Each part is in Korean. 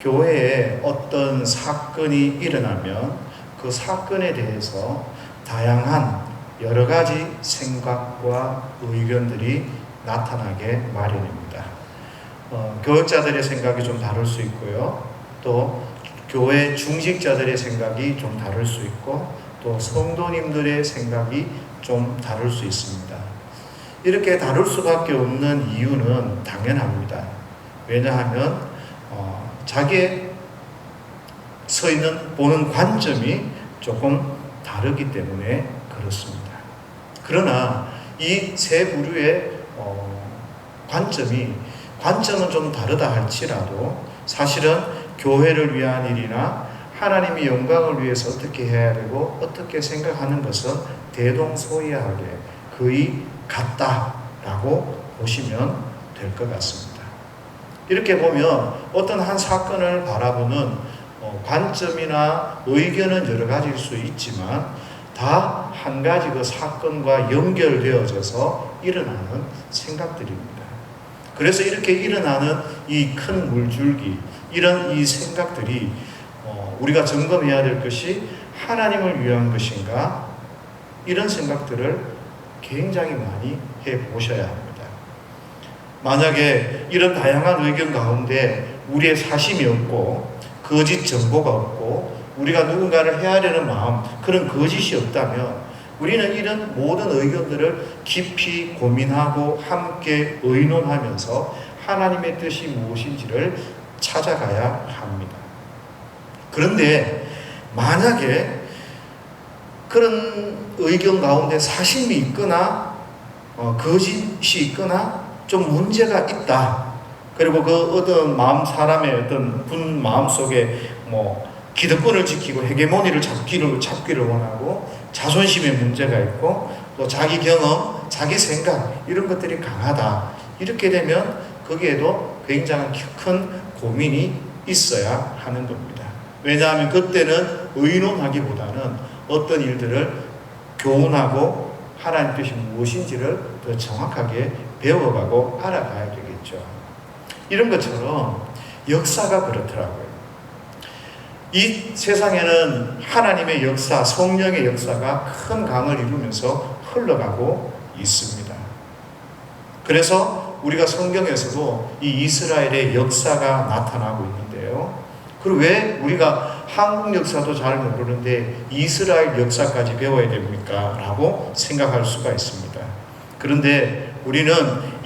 교회에 어떤 사건이 일어나면 그 사건에 대해서 다양한 여러 가지 생각과 의견들이 나타나게 마련입니다. 교역자들의 생각이 좀 다를 수 있고요. 또 교회 중직자들의 생각이 좀 다를 수 있고 또 성도님들의 생각이 좀 다를 수 있습니다. 이렇게 다를 수밖에 없는 이유는 당연합니다. 왜냐하면 자기의 서 있는 보는 관점이 조금 다르기 때문에 그렇습니다. 그러나 이 세 부류의 관점은 좀 다르다 할지라도 사실은 교회를 위한 일이나 하나님의 영광을 위해서 어떻게 해야 되고 어떻게 생각하는 것은 대동소이하게 거의 같다라고 보시면 될 것 같습니다. 이렇게 보면 어떤 한 사건을 바라보는 관점이나 의견은 여러 가지일 수 있지만 다 한 가지 그 사건과 연결되어져서 일어나는 생각들입니다. 그래서 이렇게 일어나는 이 큰 물줄기, 이런 이 생각들이 우리가 점검해야 될 것이 하나님을 위한 것인가? 이런 생각들을 굉장히 많이 해보셔야 합니다. 만약에 이런 다양한 의견 가운데 우리의 사심이 없고 거짓 정보가 없고 우리가 누군가를 헤아리는 마음, 그런 거짓이 없다면 우리는 이런 모든 의견들을 깊이 고민하고 함께 의논하면서 하나님의 뜻이 무엇인지를 찾아가야 합니다. 그런데 만약에 그런 의견 가운데 사심이 있거나 거짓이 있거나 좀 문제가 있다. 그리고 그 어떤 사람의 어떤 마음 속에 기득권을 지키고 헤게모니를 잡기를 원하고 자존심에 문제가 있고 또 자기 경험, 자기 생각 이런 것들이 강하다. 이렇게 되면 거기에도 굉장히 큰 고민이 있어야 하는 겁니다. 왜냐하면 그때는 의논하기보다는 어떤 일들을 교훈하고 하나님 뜻이 무엇인지를 더 정확하게 배워가고 알아가야 되겠죠. 이런 것처럼 역사가 그렇더라고요. 이 세상에는 하나님의 역사, 성령의 역사가 큰 강을 이루면서 흘러가고 있습니다. 그래서 우리가 성경에서도 이 이스라엘의 역사가 나타나고 있는데요. 그리고 왜 우리가 한국 역사도 잘 모르는데 이스라엘 역사까지 배워야 됩니까? 라고 생각할 수가 있습니다. 그런데 우리는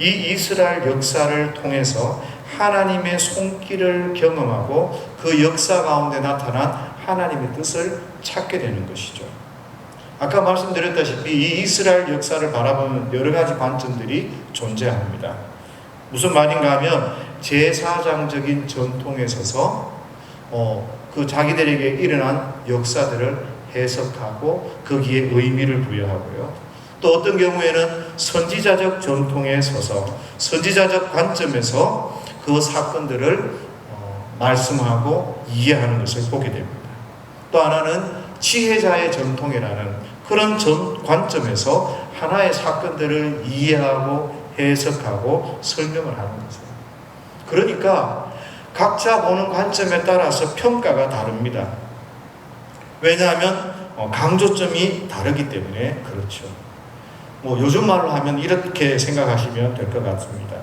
이 이스라엘 역사를 통해서 하나님의 손길을 경험하고 그 역사 가운데 나타난 하나님의 뜻을 찾게 되는 것이죠. 아까 말씀드렸다시피 이 이스라엘 역사를 바라보는 여러 가지 관점들이 존재합니다. 무슨 말인가 하면 제사장적인 전통에 서서 그 자기들에게 일어난 역사들을 해석하고 거기에 의미를 부여하고요. 또 어떤 경우에는 선지자적 전통에 서서 선지자적 관점에서 그 사건들을 말씀하고 이해하는 것을 보게 됩니다. 또 하나는 지혜자의 전통이라는 그런 관점에서 하나의 사건들을 이해하고 해석하고 설명을 하는 거죠. 그러니까 각자 보는 관점에 따라서 평가가 다릅니다. 왜냐하면 강조점이 다르기 때문에 그렇죠. 요즘 말로 하면 이렇게 생각하시면 될 것 같습니다.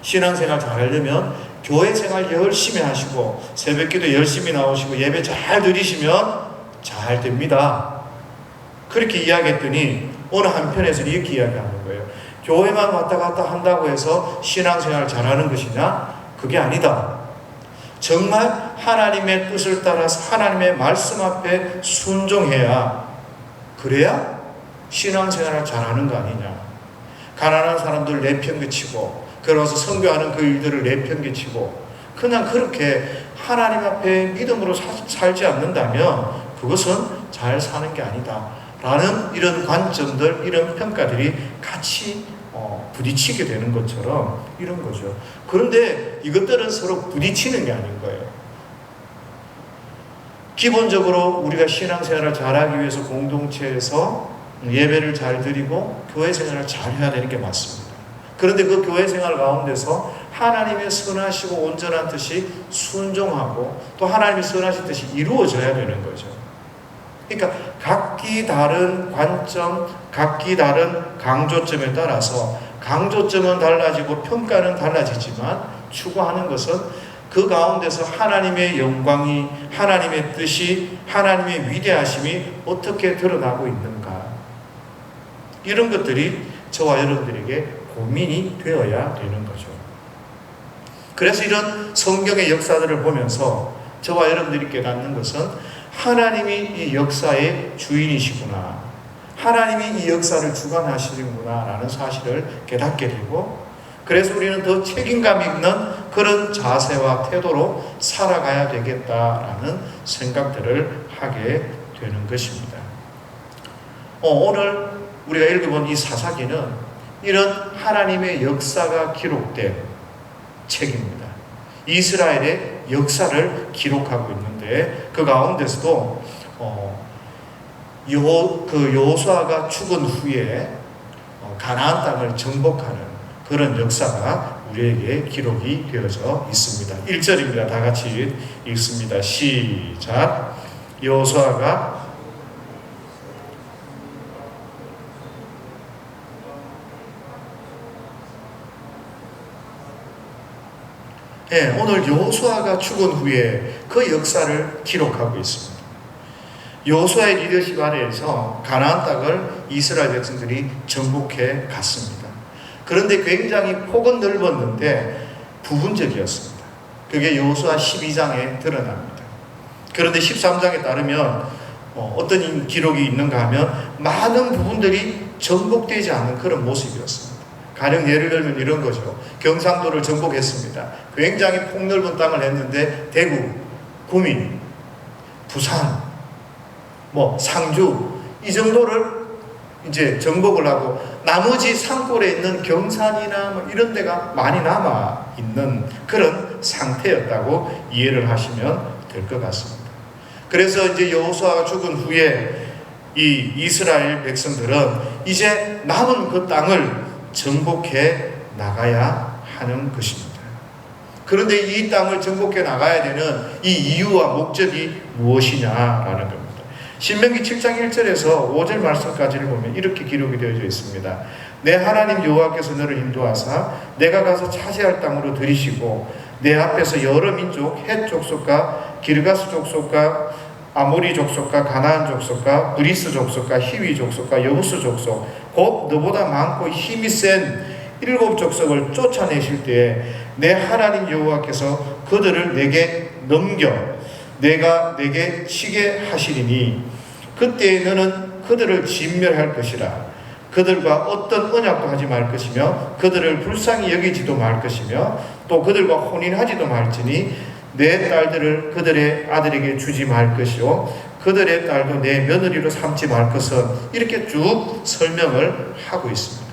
신앙생활 잘하려면 교회 생활 열심히 하시고 새벽기도 열심히 나오시고 예배 잘 드리시면 잘 됩니다. 그렇게 이야기했더니 어느 한편에서 이렇게 이야기하는 거예요. 교회만 왔다 갔다 한다고 해서 신앙생활 잘하는 것이냐? 그게 아니다. 정말 하나님의 뜻을 따라서 하나님의 말씀 앞에 순종해야 그래야 신앙생활을 잘하는 거 아니냐. 가난한 사람들 내팽개치고 그러면서 선교하는 그 일들을 내팽개치고 그냥 그렇게 하나님 앞에 믿음으로 살지 않는다면 그것은 잘 사는 게 아니다 라는 이런 관점들, 이런 평가들이 같이 부딪히게 되는 것처럼 이런 거죠. 그런데 이것들은 서로 부딪히는 게 아닌 거예요. 기본적으로 우리가 신앙생활을 잘하기 위해서 공동체에서 예배를 잘 드리고 교회 생활을 잘 해야 되는 게 맞습니다. 그런데 그 교회 생활 가운데서 하나님의 선하시고 온전한 뜻이 순종하고 또 하나님의 선하신 뜻이 이루어져야 되는 거죠. 그러니까 각기 다른 관점, 각기 다른 강조점에 따라서 강조점은 달라지고 평가는 달라지지만 추구하는 것은 그 가운데서 하나님의 영광이, 하나님의 뜻이, 하나님의 위대하심이 어떻게 드러나고 있는가, 이런 것들이 저와 여러분들에게 고민이 되어야 되는 거죠. 그래서 이런 성경의 역사들을 보면서 저와 여러분들이 깨닫는 것은 하나님이 이 역사의 주인이시구나, 하나님이 이 역사를 주관하시는구나 라는 사실을 깨닫게 되고, 그래서 우리는 더 책임감 있는 그런 자세와 태도로 살아가야 되겠다라는 생각들을 하게 되는 것입니다. 오늘 우리가 읽어본 이 사사기는 이런 하나님의 역사가 기록된 책입니다. 이스라엘의 역사를 기록하고 있는데 그 가운데서도 여호수아가 죽은 후에 가나안 땅을 정복하는 그런 역사가 우리에게 기록이 되어져 있습니다. 1절입니다. 다 같이 읽습니다. 시작. 여호수아가 오늘 여호수아가 죽은 후에 그 역사를 기록하고 있습니다. 여호수아의 리더십 아래에서 가나안 땅을 이스라엘 백성들이 정복해 갔습니다. 그런데 굉장히 폭은 넓었는데 부분적이었습니다. 그게 여호수아 12장에 드러납니다. 그런데 13장에 따르면 어떤 기록이 있는가 하면 많은 부분들이 정복되지 않은 그런 모습이었습니다. 가령 예를 들면 이런 거죠. 경상도를 정복했습니다. 굉장히 폭넓은 땅을 했는데 대구, 구미, 부산, 상주 이 정도를 이제 정복을 하고 나머지 산골에 있는 경산이나 이런 데가 많이 남아 있는 그런 상태였다고 이해를 하시면 될 것 같습니다. 그래서 이제 여호수아가 죽은 후에 이 이스라엘 백성들은 이제 남은 그 땅을 정복해 나가야 하는 것입니다. 그런데 이 땅을 정복해 나가야 되는 이 이유와 목적이 무엇이냐라는 겁니다. 신명기 7장 1절에서 5절 말씀까지를 보면 이렇게 기록이 되어져 있습니다. 내 하나님 여호와께서 너를 인도하사 내가 가서 차지할 땅으로 들이시고 내 앞에서 여러 민족, 헷 족속과 기르가스 족속과 아모리 족속과 가나안 족속과 브리스 족속과 히위 족속과 여부스 족속 곧 너보다 많고 힘이 센 7 족속을 쫓아내실 때에 내 하나님 여호와께서 그들을 내게 넘겨 내가 내게 치게 하시리니 그때에 너는 그들을 진멸할 것이라. 그들과 어떤 언약도 하지 말 것이며 그들을 불쌍히 여기지도 말 것이며 또 그들과 혼인하지도 말지니 내 딸들을 그들의 아들에게 주지 말 것이요 그들의 딸도 내 며느리로 삼지 말 것은, 이렇게 쭉 설명을 하고 있습니다.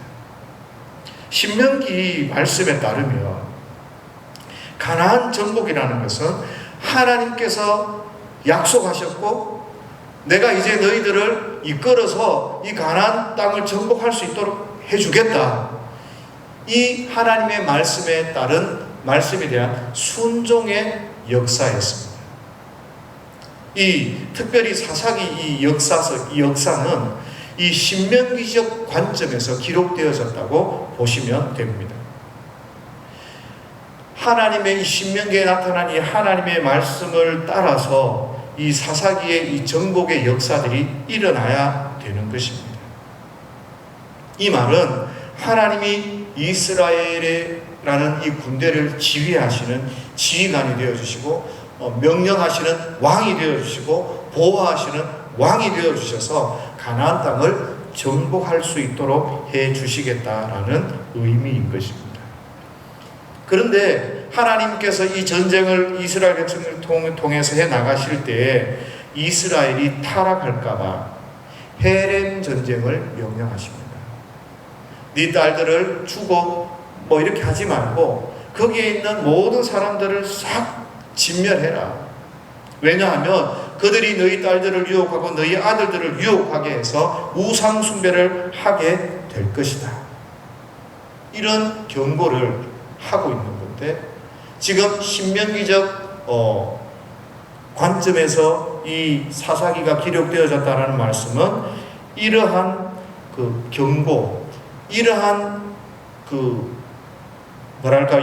신명기 말씀에 따르면 가나안 정복이라는 것은 하나님께서 약속하셨고 내가 이제 너희들을 이끌어서 이 가나안 땅을 정복할 수 있도록 해주겠다, 이 하나님의 말씀에 따른 말씀에 대한 순종의 역사였습니다. 특별히 사사기 이 역사는 이 신명기적 관점에서 기록되어졌다고 보시면 됩니다. 하나님의 이 신명기에 나타난 이 하나님의 말씀을 따라서 이 사사기의 이 정복의 역사들이 일어나야 되는 것입니다. 이 말은 하나님이 이스라엘이라는 이 군대를 지휘하시는 지휘관이 되어주시고 명령하시는 왕이 되어주시고 보호하시는 왕이 되어주셔서 가나안 땅을 정복할 수 있도록 해주시겠다라는 의미인 것입니다. 그런데 하나님께서 이 전쟁을 이스라엘 백성을 통해서 해나가실 때에 이스라엘이 타락할까봐 헤렘 전쟁을 명령하십니다. 네 딸들을 주고 이렇게 하지 말고 거기에 있는 모든 사람들을 싹 진멸해라. 왜냐하면 그들이 너희 딸들을 유혹하고 너희 아들들을 유혹하게 해서 우상 숭배를 하게 될 것이다. 이런 경고를 하고 있는 겁니다. 있는데, 지금 신명기적 관점에서 이 사사기가 기록되어졌다는 말씀은 이러한 그 경고, 이러한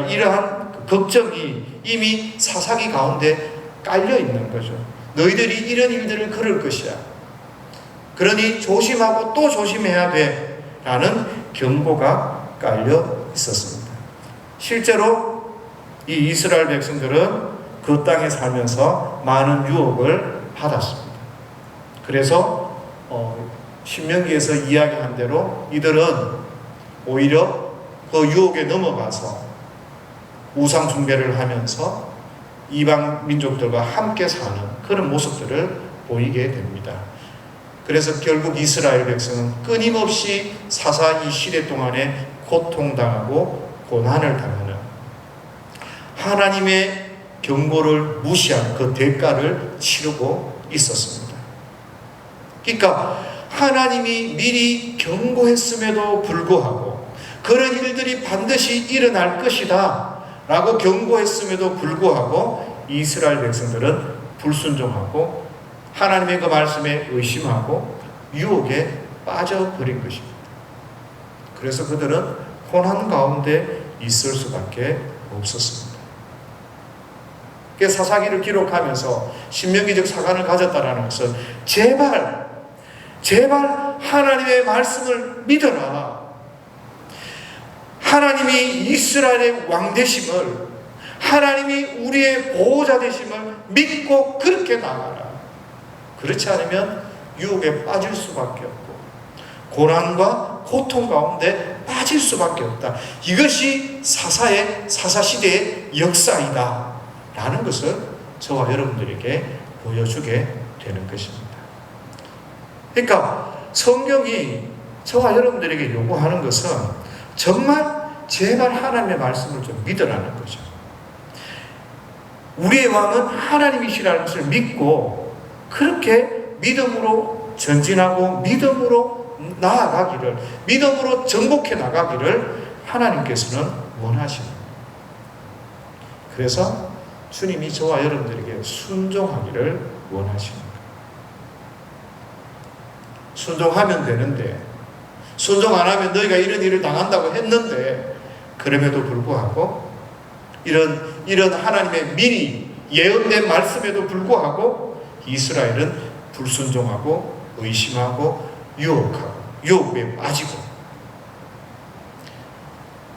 이러한 걱정이 이미 사사기 가운데 깔려 있는 거죠. 너희들이 이런 일들을 그럴 것이야. 그러니 조심하고 또 조심해야 돼. 라는 경고가 깔려 있었습니다. 실제로 이 이스라엘 백성들은 그 땅에 살면서 많은 유혹을 받았습니다. 그래서 신명기에서 이야기한 대로 이들은 오히려 그 유혹에 넘어가서 우상 숭배를 하면서 이방 민족들과 함께 사는 그런 모습들을 보이게 됩니다. 그래서 결국 이스라엘 백성은 끊임없이 사사 이 시대 동안에 고통당하고 고난을 당하는, 하나님의 경고를 무시한 그 대가를 치르고 있었습니다. 그러니까 하나님이 미리 경고했음에도 불구하고, 그런 일들이 반드시 일어날 것이다 라고 경고했음에도 불구하고 이스라엘 백성들은 불순종하고 하나님의 그 말씀에 의심하고 유혹에 빠져버린 것입니다. 그래서 그들은 고난 가운데 있을 수밖에 없었습니다. 사사기를 기록하면서 신명기적 사관을 가졌다는 것은 제발 하나님의 말씀을 믿어라. 하나님이 이스라엘의 왕 되심을, 하나님이 우리의 보호자 되심을 믿고 그렇게 나가라. 그렇지 않으면 유혹에 빠질 수밖에 없고 고난과 고통 가운데 빠질 수밖에 없다. 이것이 사사시대의 역사이다 라는 것을 저와 여러분들에게 보여주게 되는 것입니다. 그러니까 성경이 저와 여러분들에게 요구하는 것은 정말 제발 하나님의 말씀을 좀 믿으라는 거죠. 우리의 왕은 하나님이시라는 것을 믿고 그렇게 믿음으로 전진하고 믿음으로 나아가기를, 믿음으로 정복해 나가기를 하나님께서는 원하십니다. 그래서 주님이 저와 여러분들에게 순종하기를 원하십니다. 순종하면 되는데, 순종 안 하면 너희가 이런 일을 당한다고 했는데, 그럼에도 불구하고 이런 하나님의 미리 예언된 말씀에도 불구하고 이스라엘은 불순종하고 의심하고 유혹에 빠지고,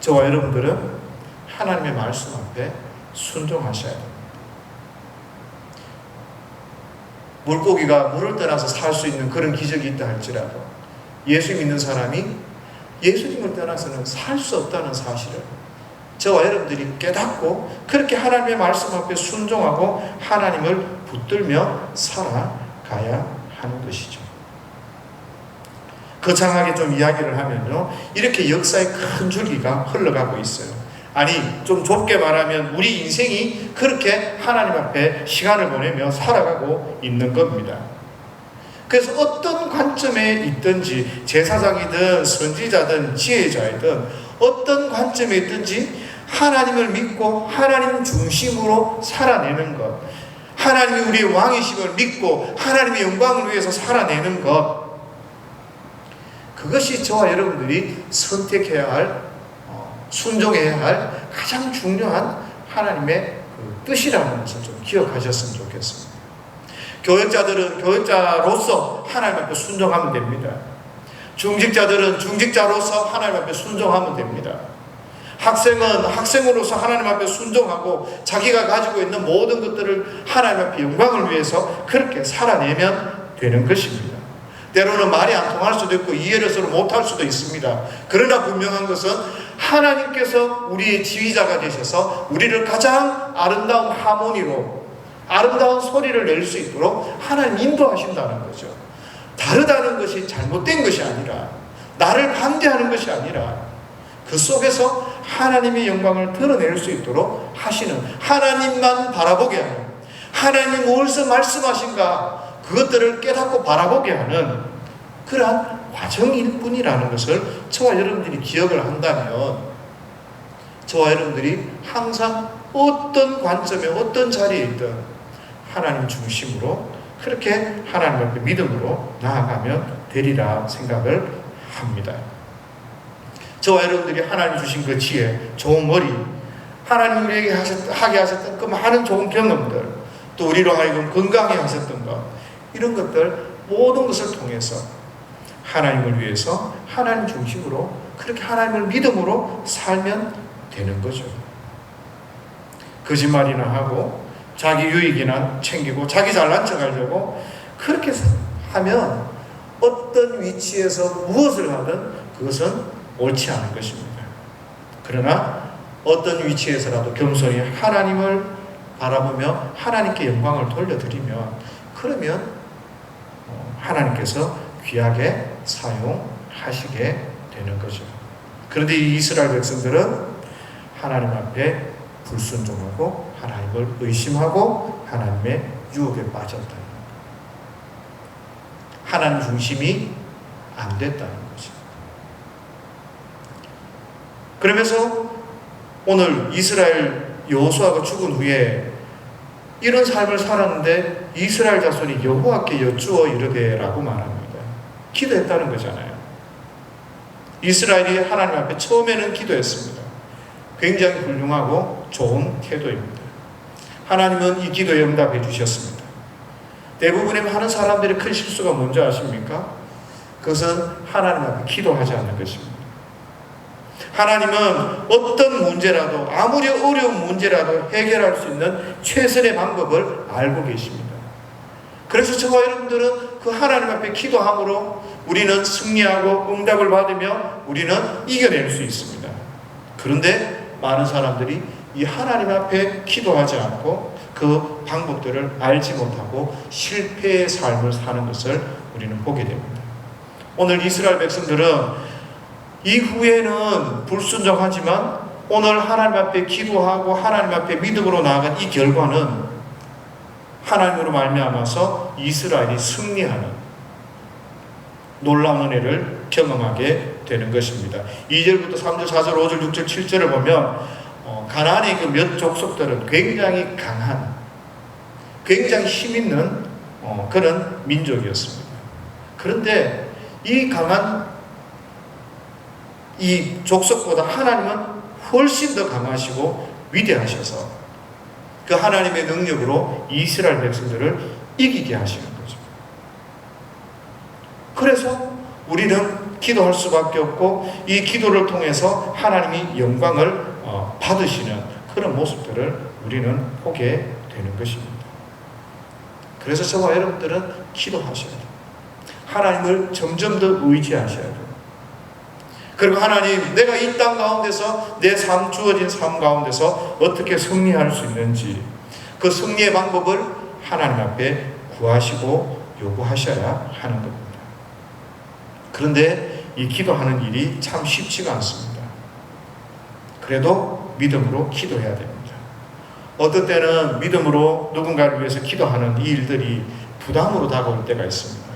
저와 여러분들은 하나님의 말씀 앞에 순종하셔야 됩니다. 물고기가 물을 떠나서 살 수 있는 그런 기적이 있다 할지라도 예수 믿는 사람이 예수님을 떠나서는 살 수 없다는 사실을 저와 여러분들이 깨닫고 그렇게 하나님의 말씀 앞에 순종하고 하나님을 붙들며 살아가야 하는 것이죠. 거창하게 좀 이야기를 하면요, 이렇게 역사의 큰 줄기가 흘러가고 있어요. 아니, 좀 좁게 말하면 우리 인생이 그렇게 하나님 앞에 시간을 보내며 살아가고 있는 겁니다. 그래서 어떤 관점에 있든지, 제사장이든 선지자든 지혜자이든 어떤 관점에 있든지 하나님을 믿고 하나님 중심으로 살아내는 것, 하나님이 우리의 왕이심을 믿고 하나님의 영광을 위해서 살아내는 것, 그것이 저와 여러분들이 선택해야 할, 순종해야 할 가장 중요한 하나님의 그 뜻이라는 것을 좀 기억하셨으면 좋겠습니다. 교역자들은 교역자로서 하나님 앞에 순종하면 됩니다. 중직자들은 중직자로서 하나님 앞에 순종하면 됩니다. 학생은 학생으로서 하나님 앞에 순종하고 자기가 가지고 있는 모든 것들을 하나님 앞에 영광을 위해서 그렇게 살아내면 되는 것입니다. 때로는 말이 안 통할 수도 있고 이해를 서로 못할 수도 있습니다. 그러나 분명한 것은 하나님께서 우리의 지휘자가 되셔서 우리를 가장 아름다운 하모니로, 아름다운 소리를 낼 수 있도록 하나님 인도하신다는 거죠. 다르다는 것이 잘못된 것이 아니라, 나를 반대하는 것이 아니라 그 속에서 하나님의 영광을 드러낼 수 있도록 하시는, 하나님만 바라보게 하는, 하나님이 무엇을 말씀하신가 그것들을 깨닫고 바라보게 하는 그러한 과정일 뿐이라는 것을 저와 여러분들이 기억을 한다면 저와 여러분들이 항상 어떤 관점에 어떤 자리에 있든 하나님 중심으로 그렇게 하나님 앞에 믿음으로 나아가면 되리라 생각을 합니다. 저와 여러분들이 하나님 주신 그 지혜, 좋은 머리, 하나님 우리에게 하게 하셨던 그 많은 좋은 경험들, 또 우리로 하여금 건강해 하셨던 것, 이런 것들 모든 것을 통해서 하나님을 위해서 하나님 중심으로 그렇게 하나님을 믿음으로 살면 되는 거죠. 거짓말이나 하고 자기 유익이나 챙기고 자기 잘난 척 하려고 그렇게 하면 어떤 위치에서 무엇을 하든 그것은 옳지 않은 것입니다. 그러나 어떤 위치에서라도 겸손히 하나님을 바라보며 하나님께 영광을 돌려드리면 그러면 하나님께서 귀하게 사용하시게 되는 거죠. 그런데 이 이스라엘 백성들은 하나님 앞에 불순종하고 하나님을 의심하고 하나님의 유혹에 빠졌다는 것. 하나님 중심이 안 됐다는 거죠. 그러면서 오늘 이스라엘 여호수아가 죽은 후에 이런 삶을 살았는데 이스라엘 자손이 여호와께 여쭈어 이르되라고 말합니다. 기도했다는 거잖아요. 이스라엘이 하나님 앞에 처음에는 기도했습니다. 굉장히 훌륭하고 좋은 태도입니다. 하나님은 이 기도에 응답해 주셨습니다. 대부분의 많은 사람들의 큰 실수가 뭔지 아십니까? 그것은 하나님 앞에 기도하지 않는 것입니다. 하나님은 어떤 문제라도 아무리 어려운 문제라도 해결할 수 있는 최선의 방법을 알고 계십니다. 그래서 저와 여러분들은 그 하나님 앞에 기도함으로 우리는 승리하고 응답을 받으며 우리는 이겨낼 수 있습니다. 그런데 많은 사람들이 이 하나님 앞에 기도하지 않고 그 방법들을 알지 못하고 실패의 삶을 사는 것을 우리는 보게 됩니다. 오늘 이스라엘 백성들은 이후에는 불순종하지만 오늘 하나님 앞에 기도하고 하나님 앞에 믿음으로 나아간 이 결과는 하나님으로 말미암아서 이스라엘이 승리하는 놀라운 은혜를 경험하게 되는 것입니다. 2절부터 3절, 4절, 5절, 6절, 7절을 보면 가나안의 그 몇 족속들은 굉장히 강한, 굉장히 힘있는 그런 민족이었습니다. 그런데 이 강한 이 족속보다 하나님은 훨씬 더 강하시고 위대하셔서 그 하나님의 능력으로 이스라엘 백성들을 이기게 하시는 거죠. 그래서 우리는 기도할 수밖에 없고 이 기도를 통해서 하나님이 영광을 받으시는 그런 모습들을 우리는 보게 되는 것입니다. 그래서 저와 여러분들은 기도하셔야 돼요. 하나님을 점점 더 의지하셔야 돼요. 그리고 하나님, 내가 이 땅 가운데서 내 삶, 주어진 삶 가운데서 어떻게 승리할 수 있는지 그 승리의 방법을 하나님 앞에 구하시고 요구하셔야 하는 겁니다. 그런데 이 기도하는 일이 참 쉽지가 않습니다. 그래도 믿음으로 기도해야 됩니다. 어떤 때는 믿음으로 누군가를 위해서 기도하는 이 일들이 부담으로 다가올 때가 있습니다.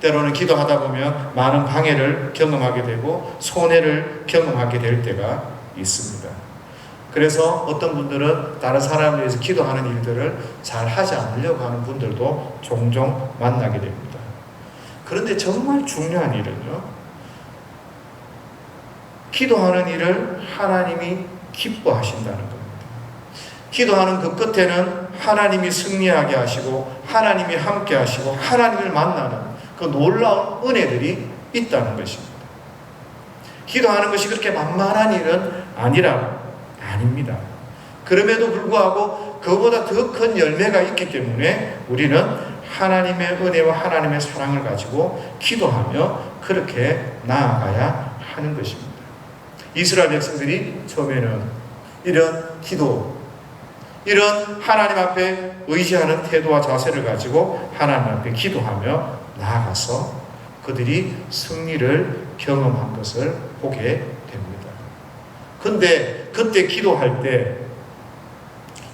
때로는 기도하다 보면 많은 방해를 경험하게 되고 손해를 경험하게 될 때가 있습니다. 그래서 어떤 분들은 다른 사람을 위해서 기도하는 일들을 잘 하지 않으려고 하는 분들도 종종 만나게 됩니다. 그런데 정말 중요한 일은요, 기도하는 일을 하나님이 기뻐하신다는 겁니다. 기도하는 그 끝에는 하나님이 승리하게 하시고 하나님이 함께 하시고 하나님을 만나는 그 놀라운 은혜들이 있다는 것입니다. 기도하는 것이 그렇게 만만한 일은 아닙니다. 그럼에도 불구하고 그보다 더 큰 열매가 있기 때문에 우리는 하나님의 은혜와 하나님의 사랑을 가지고 기도하며 그렇게 나아가야 하는 것입니다. 이스라엘 백성들이 처음에는 이런 기도, 이런 하나님 앞에 의지하는 태도와 자세를 가지고 하나님 앞에 기도하며 나아가서 그들이 승리를 경험한 것을 보게 됩니다. 근데 그때 기도할 때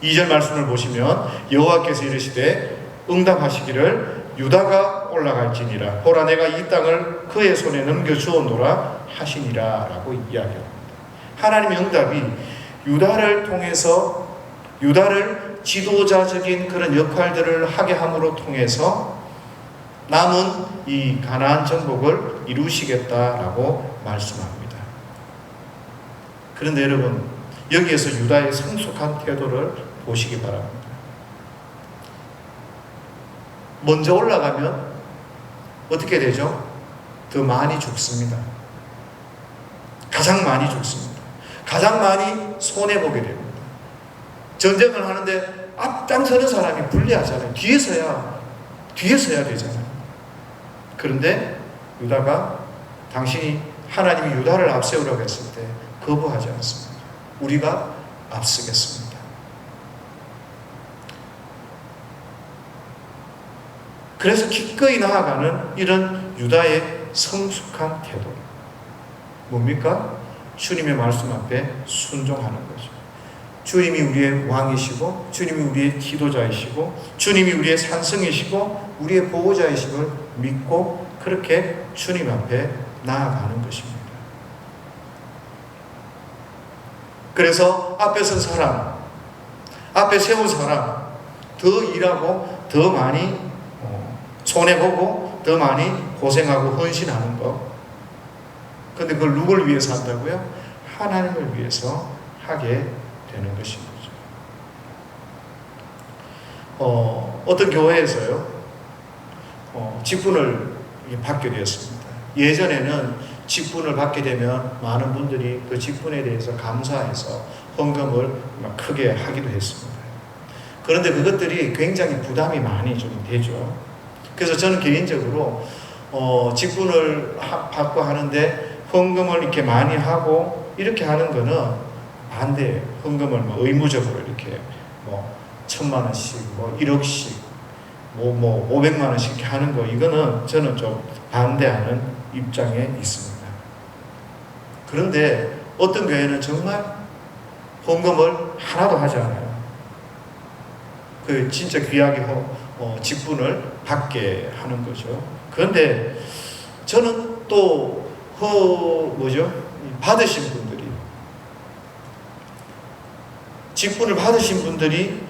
2절 말씀을 보시면 여호와께서 이르시되 응답하시기를 유다가 올라갈지니라 보라 내가 이 땅을 그의 손에 넘겨주었노라 하시니라 라고 이야기합니다. 하나님의 응답이 유다를 통해서 유다를 지도자적인 그런 역할들을 하게 함으로 통해서 남은 이 가나안 정복을 이루시겠다라고 말씀합니다. 그런데 여러분, 여기에서 유다의 성숙한 태도를 보시기 바랍니다. 먼저 올라가면 어떻게 되죠? 더 많이 죽습니다. 가장 많이 죽습니다. 가장 많이 손해보게 됩니다. 전쟁을 하는데 앞장서는 사람이 불리하잖아요. 뒤에서야 되잖아요. 그런데 유다가, 당신이 하나님이 유다를 앞세우라고 했을 때 거부하지 않습니다. 우리가 앞서겠습니다. 그래서 기꺼이 나아가는 이런 유다의 성숙한 태도, 뭡니까? 주님의 말씀 앞에 순종하는 거죠. 주님이 우리의 왕이시고, 주님이 우리의 지도자이시고, 주님이 우리의 산성이시고, 우리의 보호자이심을 믿고 그렇게 주님 앞에 나아가는 것입니다. 그래서 앞에 선 사람, 앞에 세운 사람, 더 일하고 더 많이 손해보고 더 많이 고생하고 헌신하는 것. 그런데 그걸 누굴 위해서 한다고요? 하나님을 위해서 하게 되는 것인 거죠. 어떤 교회에서요, 직분을 받게 되었습니다. 예전에는 직분을 받게 되면 많은 분들이 그 직분에 대해서 감사해서 헌금을 크게 하기도 했습니다. 그런데 그것들이 굉장히 부담이 많이 좀 되죠. 그래서 저는 개인적으로 직분을 받고 하는데 헌금을 이렇게 많이 하고 이렇게 하는 거는 반대예요. 헌금을 의무적으로 이렇게 1,000만 원씩, 1억씩, 500만 원씩 이렇게 하는 거, 이거는 저는 좀 반대하는 입장에 있습니다. 그런데 어떤 교회는 정말 헌금을 하나도 하지 않아요. 그 진짜 귀하게 직분을 받게 하는 거죠. 그런데 저는 또 받으신 분들이, 직분을 받으신 분들이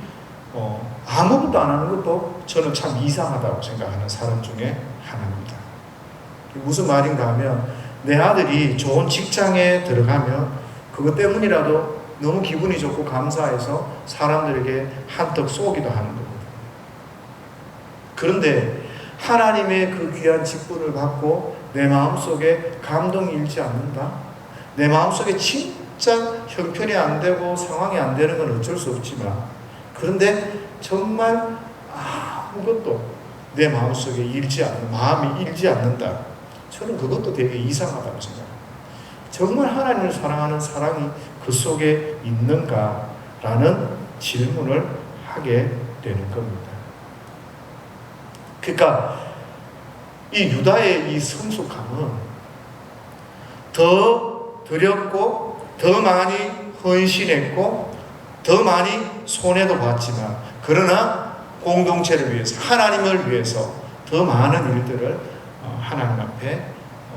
아무것도 안 하는 것도 저는 참 이상하다고 생각하는 사람 중에 하나입니다. 무슨 말인가 하면, 내 아들이 좋은 직장에 들어가면 그것 때문이라도 너무 기분이 좋고 감사해서 사람들에게 한턱 쏘기도 하는 거거든요. 그런데 하나님의 그 귀한 직분을 받고 내 마음속에 감동이 일지 않는다? 내 마음속에 진짜 형편이 안 되고 상황이 안 되는 건 어쩔 수 없지만, 그런데 정말 아무것도 내 마음속에 마음이 일지 않는다. 저는 그것도 되게 이상하다고 생각합니다. 정말 하나님을 사랑하는 사랑이 그 속에 있는가라는 질문을 하게 되는 겁니다. 그러니까 이 유다의 이 성숙함은 더 드렸고 더 많이 헌신했고 더 많이 손해도 봤지만, 그러나 공동체를 위해서, 하나님을 위해서 더 많은 일들을 하나님 앞에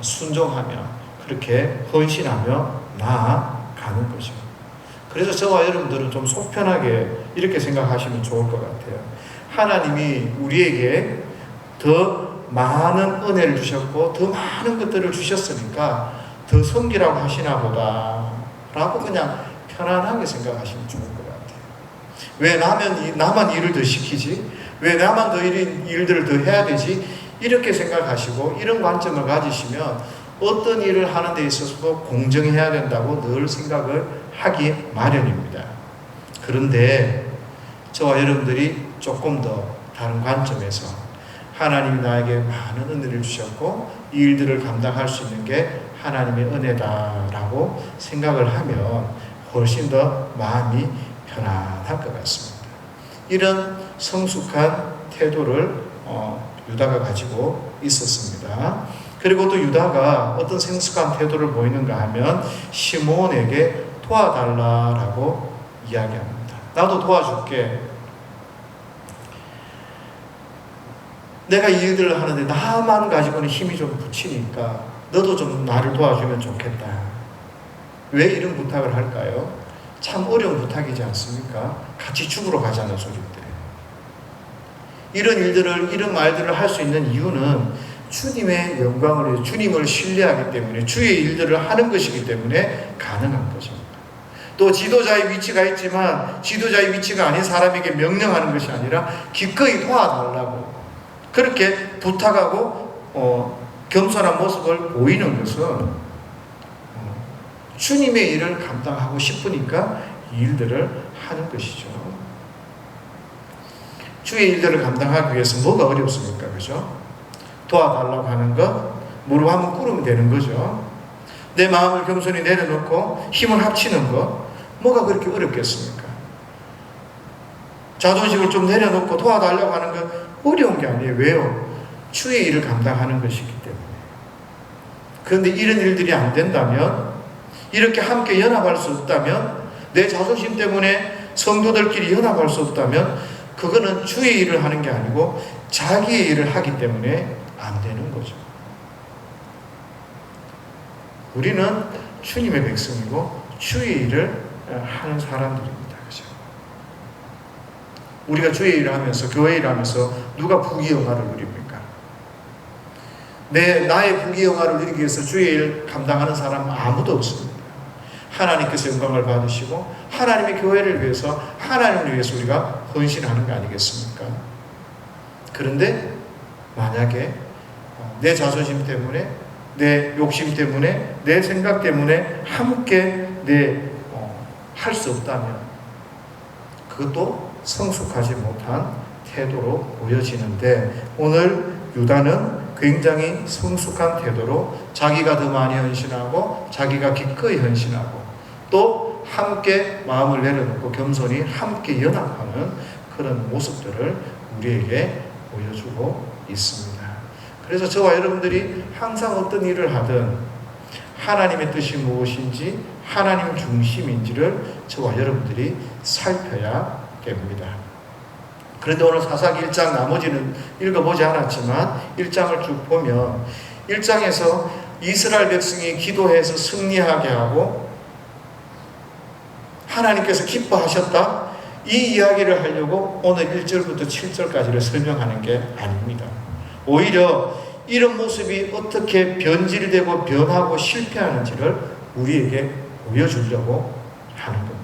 순종하며 그렇게 헌신하며 나아가는 거죠. 그래서 저와 여러분들은 좀 속편하게 이렇게 생각하시면 좋을 것 같아요. 하나님이 우리에게 더 많은 은혜를 주셨고 더 많은 것들을 주셨으니까 더 섬기라고 하시나 보다 라고 그냥 편안하게 생각하시면 좋을 것 같아요. 왜 나만 일을 더 시키지? 왜 나만 더 일들을 더 해야 되지? 이렇게 생각하시고 이런 관점을 가지시면 어떤 일을 하는 데 있어서도 공정해야 된다고 늘 생각을 하기 마련입니다. 그런데 저와 여러분들이 조금 더 다른 관점에서 하나님이 나에게 많은 은혜를 주셨고 이 일들을 감당할 수 있는 게 하나님의 은혜다라고 생각을 하면 훨씬 더 마음이 편안할 것 같습니다. 이런 성숙한 태도를 유다가 가지고 있었습니다. 그리고 또 유다가 어떤 성숙한 태도를 보이는가 하면 시몬에게 도와달라라고 이야기합니다. 나도 도와줄게. 내가 이 일들을 하는데 나만 가지고는 힘이 좀 붙이니까 너도 좀 나를 도와주면 좋겠다. 왜 이런 부탁을 할까요? 참 어려운 부탁이지 않습니까? 같이 죽으러 가자는 소리인데. 이런 말들을 할 수 있는 이유는 주님의 영광을 위해 주님을 신뢰하기 때문에 주의 일들을 하는 것이기 때문에 가능한 것입니다. 또 지도자의 위치가 있지만 지도자의 위치가 아닌 사람에게 명령하는 것이 아니라 기꺼이 도와달라고 그렇게 부탁하고 겸손한 모습을 보이는 것은 주님의 일을 감당하고 싶으니까 이 일들을 하는 것이죠. 주의 일들을 감당하기 위해서 뭐가 어렵습니까? 그죠? 도와달라고 하는 것, 무릎 한번 꿇으면 되는 거죠. 내 마음을 겸손히 내려놓고 힘을 합치는 것, 뭐가 그렇게 어렵겠습니까? 자존심을 좀 내려놓고 도와달라고 하는 것 어려운 게 아니에요. 왜요? 주의 일을 감당하는 것이기 때문에. 그런데 이런 일들이 안 된다면, 이렇게 함께 연합할 수 없다면, 내 자존심 때문에 성도들끼리 연합할 수 없다면 그거는 주의 일을 하는 게 아니고 자기의 일을 하기 때문에 안 되는 거죠. 우리는 주님의 백성이고 주의 일을 하는 사람들입니다. 그죠? 우리가 주의 일을 하면서, 교회 일을 하면서 누가 부귀영화를 누립니까? 나의 부귀영화를 누리기 위해서 주의 일 감당하는 사람은 아무도 없습니다. 하나님께서 영광을 받으시고 하나님의 교회를 위해서, 하나님을 위해서 우리가 헌신하는 거 아니겠습니까? 그런데 만약에 내 자존심 때문에, 내 욕심 때문에, 내 생각 때문에 함께 할 수 없다면 그것도 성숙하지 못한 태도로 보여지는데, 오늘 유다는 굉장히 성숙한 태도로 자기가 더 많이 헌신하고 자기가 기꺼이 헌신하고 또 함께 마음을 내려놓고 겸손히 함께 연합하는 그런 모습들을 우리에게 보여주고 있습니다. 그래서 저와 여러분들이 항상 어떤 일을 하든 하나님의 뜻이 무엇인지, 하나님 중심인지를 저와 여러분들이 살펴야 됩니다. 그런데 오늘 사사기 1장 나머지는 읽어보지 않았지만 1장을 쭉 보면 1장에서 이스라엘 백성이 기도해서 승리하게 하고 하나님께서 기뻐하셨다, 이 이야기를 하려고 오늘 1절부터 7절까지를 설명하는 게 아닙니다. 오히려 이런 모습이 어떻게 변질되고 변하고 실패하는지를 우리에게 보여주려고 하는 겁니다.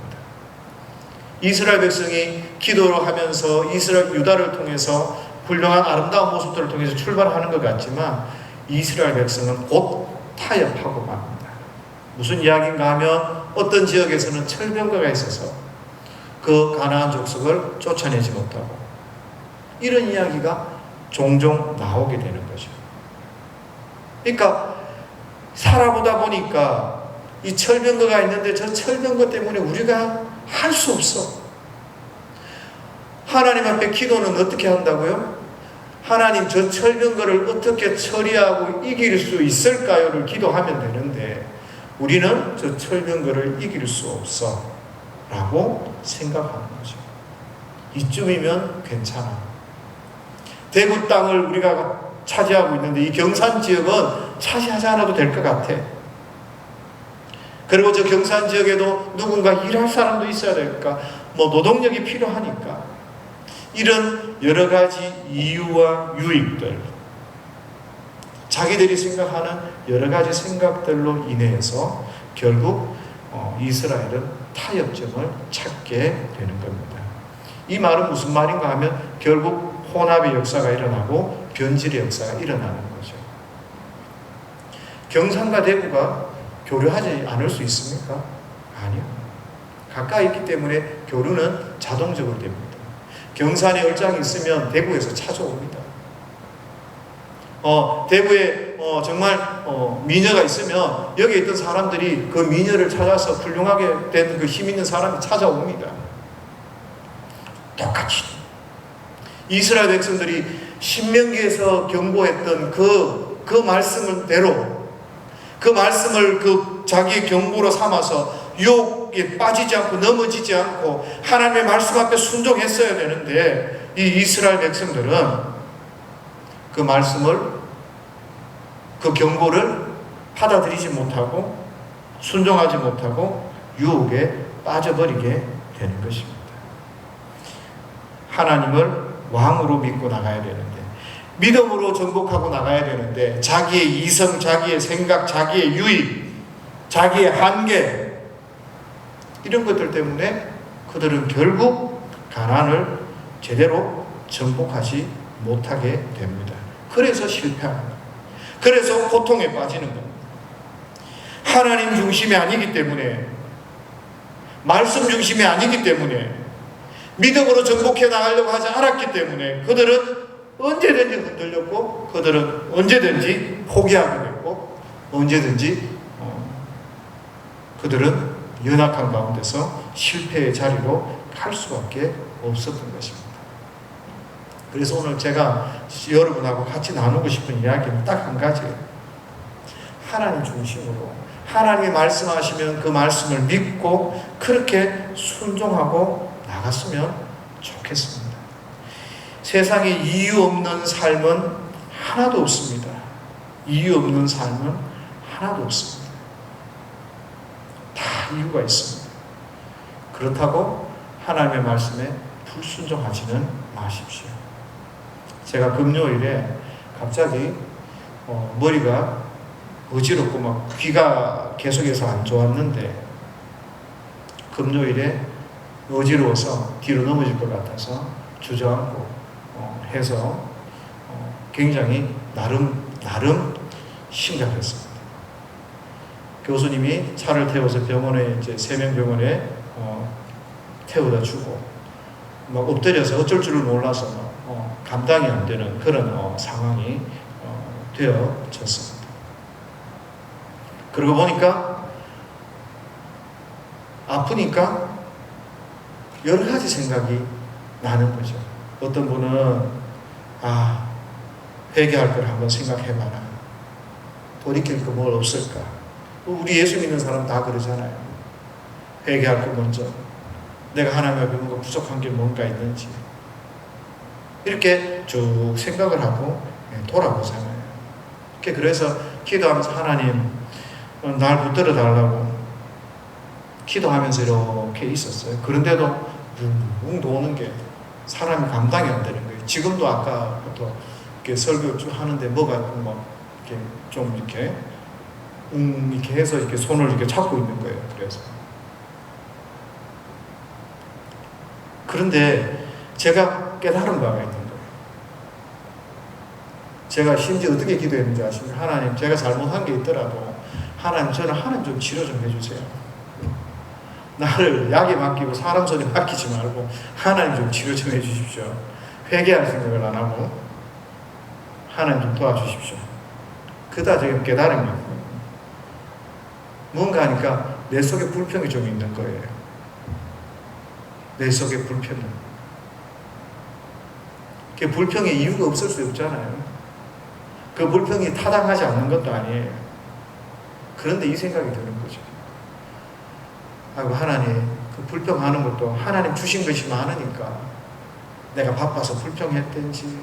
이스라엘 백성이 기도를 하면서 유다를 통해서 훌륭한 아름다운 모습들을 통해서 출발하는 것 같지만 이스라엘 백성은 곧 타협하고 맙니다. 무슨 이야기인가 하면 어떤 지역에서는 철병거가 있어서 그 가나안 족속을 쫓아내지 못하고, 이런 이야기가 종종 나오게 되는 거죠. 그러니까 살아보다 보니까 이 철병거가 있는데 저 철병거 때문에 우리가 할 수 없어. 하나님 앞에 기도는 어떻게 한다고요? 하나님, 저 철병거를 어떻게 처리하고 이길 수 있을까요를 기도하면 되는데 우리는 저 철병거를 이길 수 없어 라고 생각하는 거죠. 이쯤이면 괜찮아. 대구 땅을 우리가 차지하고 있는데 이 경산 지역은 차지하지 않아도 될 것 같아. 그리고 저 경산 지역에도 누군가 일할 사람도 있어야 될까? 노동력이 필요하니까. 이런 여러 가지 이유와 유익들, 자기들이 생각하는 여러 가지 생각들로 인해서 결국 이스라엘은 타협점을 찾게 되는 겁니다. 이 말은 무슨 말인가 하면 결국 혼합의 역사가 일어나고 변질의 역사가 일어나는 거죠. 경산과 대구가 교류하지 않을 수 있습니까? 아니요. 가까이 있기 때문에 교류는 자동적으로 됩니다. 경산에 얼짱이 있으면 대구에서 찾아옵니다. 대구에 정말 미녀가 있으면 여기에 있던 사람들이 그 미녀를 찾아서 훌륭하게 된 그 힘 있는 사람이 찾아옵니다. 똑같이 이스라엘 백성들이 신명기에서 경고했던 그 말씀대로, 그 말씀을 자기의 경고로 삼아서 유혹에 빠지지 않고 넘어지지 않고 하나님의 말씀 앞에 순종했어야 되는데 이 이스라엘 백성들은 그 말씀을, 그 경고를 받아들이지 못하고 순종하지 못하고 유혹에 빠져버리게 되는 것입니다. 하나님을 왕으로 믿고 나가야 되는데, 믿음으로 정복하고 나가야 되는데, 자기의 이성, 자기의 생각, 자기의 유익, 자기의 한계, 이런 것들 때문에 그들은 결국 가나안을 제대로 정복하지 못하게 됩니다. 그래서 실패하는 겁니다. 그래서 고통에 빠지는 겁니다. 하나님 중심이 아니기 때문에, 말씀 중심이 아니기 때문에, 믿음으로 정복해 나가려고 하지 않았기 때문에 그들은 언제든지 흔들렸고, 그들은 언제든지 포기하게 됐고, 언제든지 그들은 연약한 가운데서 실패의 자리로 갈 수밖에 없었던 것입니다. 그래서 오늘 제가 여러분하고 같이 나누고 싶은 이야기는 딱 한 가지예요. 하나님 중심으로, 하나님이 말씀하시면 그 말씀을 믿고 그렇게 순종하고 나갔으면 좋겠습니다. 세상에 이유 없는 삶은 하나도 없습니다. 이유 없는 삶은 하나도 없습니다. 다 이유가 있습니다. 그렇다고 하나님의 말씀에 불순종하지는 마십시오. 제가 금요일에 갑자기 머리가 어지럽고 막 귀가 계속해서 안 좋았는데, 금요일에 어지러워서 뒤로 넘어질 것 같아서 주저앉고 해서 굉장히 나름 심각했습니다. 교수님이 차를 태워서 병원에, 이제 세명병원에 태워다 주고 막 엎드려서 어쩔 줄을 몰라서 감당이 안 되는 그런 상황이 되어졌습니다. 그러고 보니까 아프니까 여러 가지 생각이 나는 거죠. 어떤 분은 회개할 걸 한번 생각해봐라. 돌이킬 거 뭘 없을까? 우리 예수 믿는 사람 다 그러잖아요. 회개할 거 먼저, 내가 하나님 앞에 뭔가 부족한 게 뭔가 있는지 이렇게 쭉 생각을 하고 돌아보잖아요. 그래서 기도하면서 하나님 날 붙들어 달라고 기도하면서 이렇게 있었어요. 그런데도 붕 도는 게 사람이 감당이 안 되는 거예요. 지금도 아까부터 이렇게 설교 쭉 하는데 뭐가 막 이렇게 좀 이렇게 이렇게 해서 이렇게 손을 이렇게 잡고 있는 거예요. 그런데 제가 깨달은 바가 있는 거예요. 제가 심지어 어떻게 기도했는지 아십니까? 하나님, 제가 잘못한 게 있더라도 하나님, 저는 하나님 좀 치료 좀 해주세요. 나를 약에 맡기고 사람 손에 맡기지 말고 하나님 좀 치료 좀 해주십시오. 회개할 생각을 안 하고 하나님 좀 도와주십시오. 그다 지금 깨달은 거예요. 뭔가 하니까 내 속에 불평이 좀 있는 거예요. 내 속에 불평이. 그 불평의 이유가 없을 수 없잖아요. 그 불평이 타당하지 않는 것도 아니에요. 그런데 이 생각이 드는 거죠. 아이고, 하나님, 그 불평하는 것도 하나님 주신 것이 많으니까 내가 바빠서 불평했든지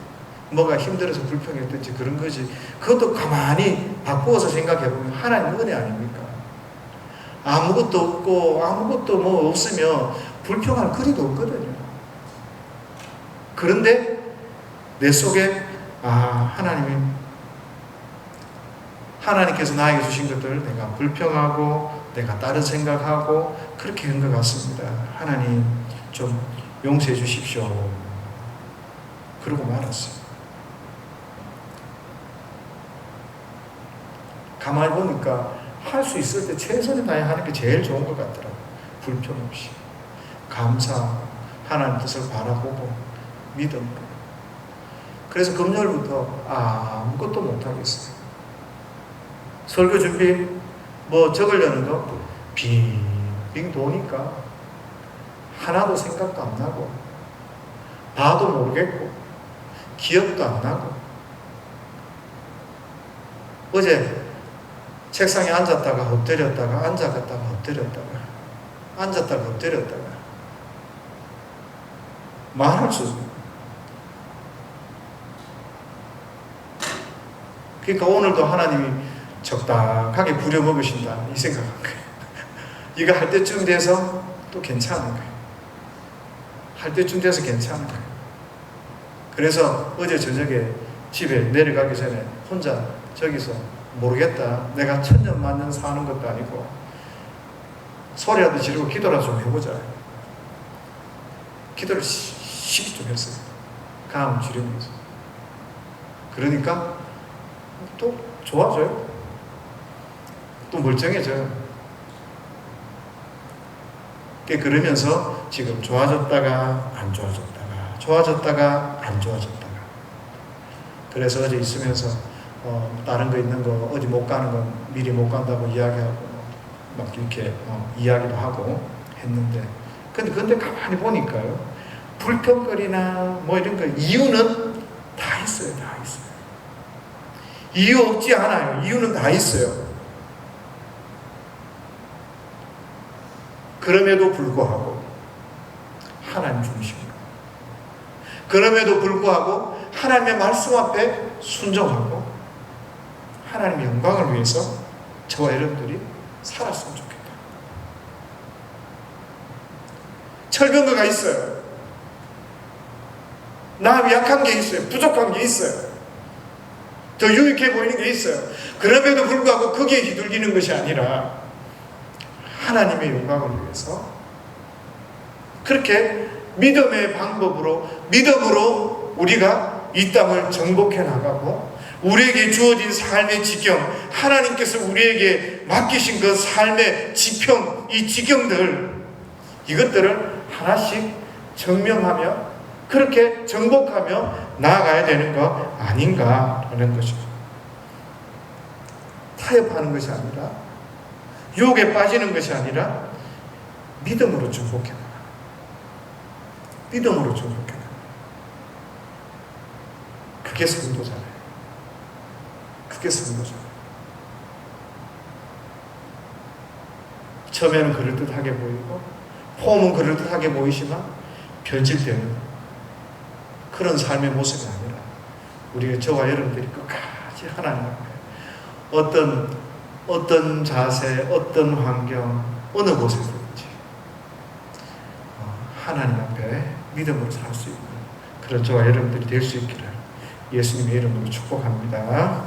뭐가 힘들어서 불평했든지 그런 거지. 그것도 가만히 바꾸어서 생각해보면 하나님 은혜 아닙니까? 아무것도 없고 아무것도 뭐 없으면 불평할 거리도 없거든요. 그런데 내 속에 하나님께서 나에게 주신 것들을 내가 불평하고 내가 다른 생각하고 그렇게 한 것 같습니다. 하나님 좀 용서해 주십시오. 그러고 말았어요. 가만히 보니까 할 수 있을 때 최선을 다해 하는 게 제일 좋은 것 같더라고요. 불평 없이 감사하고 하나님 뜻을 바라보고 믿음. 그래서 금요일부터 아무것도 못하겠어요. 설교 준비 뭐 적으려는 거 빙빙 도니까 하나도 생각도 안 나고 봐도 모르겠고 기억도 안 나고. 어제 책상에 앉았다가 엎드렸다가 앉았다가 엎드렸다가 앉았다가 엎드렸다가 말할 수 없어요. 그러니까 오늘도 하나님이 적당하게 부려먹으신다 이 생각한 거예요. 이거 할 때쯤 돼서 또 괜찮은 거예요. 할 때쯤 돼서 괜찮은 거예요. 그래서 어제 저녁에 집에 내려가기 전에 혼자 저기서 모르겠다. 내가 천년만년 사는 것도 아니고 소리라도 지르고 기도라도 좀 해보자. 기도를 시기 좀 했어요. 감 주려면서. 그러니까 또 좋아져요. 또 멀쩡해져요. 그러면서 지금 좋아졌다가 안 좋아졌다가 좋아졌다가 안 좋아졌다가 그래서 어제 있으면서 다른 거 있는 거 어디 못 가는 건 미리 못 간다고 이야기하고 막 이렇게 이야기도 하고 했는데 근데 가만히 보니까요 불평거리나 뭐 이런 거 이유는 다 있어요. 다 있어요. 이유 없지 않아요. 이유는 다 있어요. 그럼에도 불구하고 하나님 중심으로 그럼에도 불구하고 하나님의 말씀 앞에 순종하고 하나님의 영광을 위해서 저와 여러분들이 살았으면 좋겠다. 철병거가 있어요. 나 약한 게 있어요. 부족한 게 있어요. 더 유익해 보이는 게 있어요. 그럼에도 불구하고 거기에 휘둘리는 것이 아니라 하나님의 영광을 위해서 그렇게 믿음의 방법으로 믿음으로 우리가 이 땅을 정복해 나가고 우리에게 주어진 삶의 지경 하나님께서 우리에게 맡기신 그 삶의 지평 이 지경들 이것들을 하나씩 증명하며 그렇게 정복하며 나아가야 되는 거 아닌가라는 것이죠. 타협하는 것이 아니라 유혹에 빠지는 것이 아니라 믿음으로 정복해 나가. 믿음으로 정복해 나가. 그게 성도잖아요. 그게 성도잖아요. 처음에는 그럴듯하게 보이고 폼은 그럴듯하게 보이지만 변질되는 그런 삶의 모습이 아니라 우리가 저와 여러분들이 끝까지 하나님 앞에 어떤 자세, 어떤 환경, 어느 곳에서든지 하나님 앞에 믿음으로 살 수 있는 그런 저와 여러분들이 될 수 있기를 예수님의 이름으로 축복합니다.